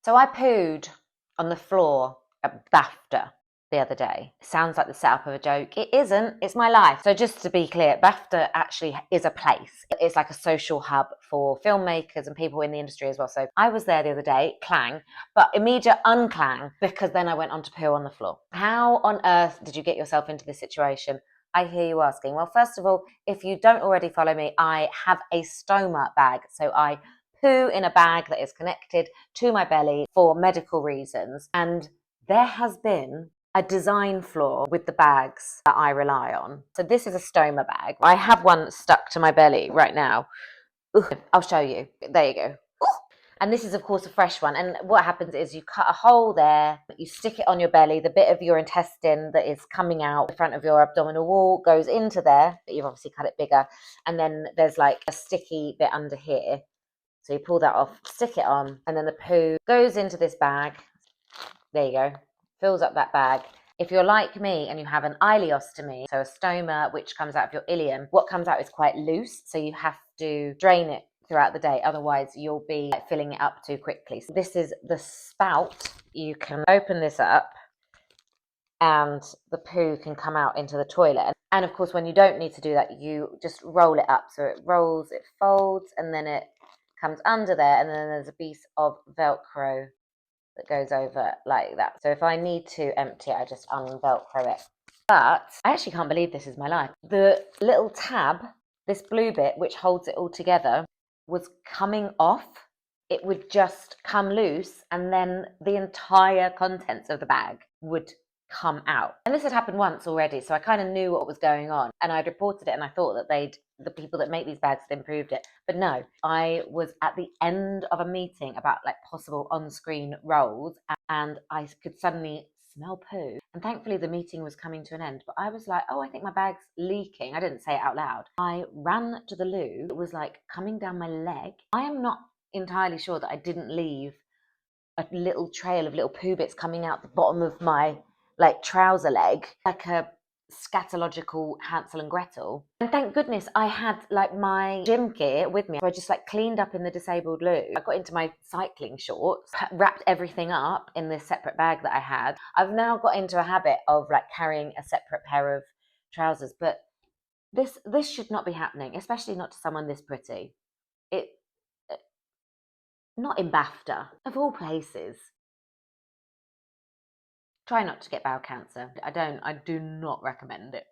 So I pooed on the floor at BAFTA the other day. It sounds like the setup of a joke. It isn't. It's my life. So just to be clear, BAFTA actually is a place. It's like a social hub for filmmakers and people in the industry as well. So I was there the other day, clang, but immediate unclang because then I went on to poo on the floor. How on earth did you get yourself into this situation? I hear you asking. Well, first of all, if you don't already follow me, I have a stoma bag. So I poo in a bag that is connected to my belly for medical reasons. And there has been a design flaw with the bags that I rely on. So this is a stoma bag. I have one stuck to my belly right now. Ooh, I'll show you. There you go. And this is, of course, a fresh one. And what happens is you cut a hole there, you stick it on your belly, the bit of your intestine that is coming out the front of your abdominal wall goes into there, but you've obviously cut it bigger. And then there's like a sticky bit under here. So you pull that off, stick it on, and then the poo goes into this bag. There you go. Fills up that bag. If you're like me and you have an ileostomy, so a stoma which comes out of your ileum, what comes out is quite loose, so you have to drain it throughout the day, otherwise you'll be filling it up too quickly. So this is the spout. You can open this up and the poo can come out into the toilet. And of course, when you don't need to do that, you just roll it up. So it rolls, it folds, and then it comes under there, and then there's a piece of Velcro that goes over like that. So if I need to empty it, I just unvelcro it. But I actually can't believe this is my life. The little tab, this blue bit, which holds it all together, was coming off. It would just come loose, and then the entire contents of the bag would come out. And this had happened once already, so I kind of knew what was going on, and I'd reported it, and I thought that the people that make these bags had improved it. But no, I was at the end of a meeting about like possible on-screen roles, and I could suddenly smell poo. And thankfully the meeting was coming to an end, but I was like, oh, I think my bag's leaking. I didn't say it out loud. I ran to the loo. It was like coming down my leg. I am not entirely sure that I didn't leave a little trail of little poo bits coming out the bottom of my like trouser leg, like a scatological Hansel and Gretel. And thank goodness I had like my gym gear with me. So I just like cleaned up in the disabled loo. I got into my cycling shorts, wrapped everything up in this separate bag that I had. I've now got into a habit of like carrying a separate pair of trousers, but this should not be happening, especially not to someone this pretty. It Not in BAFTA, of all places. Try not to get bowel cancer. I do not recommend it.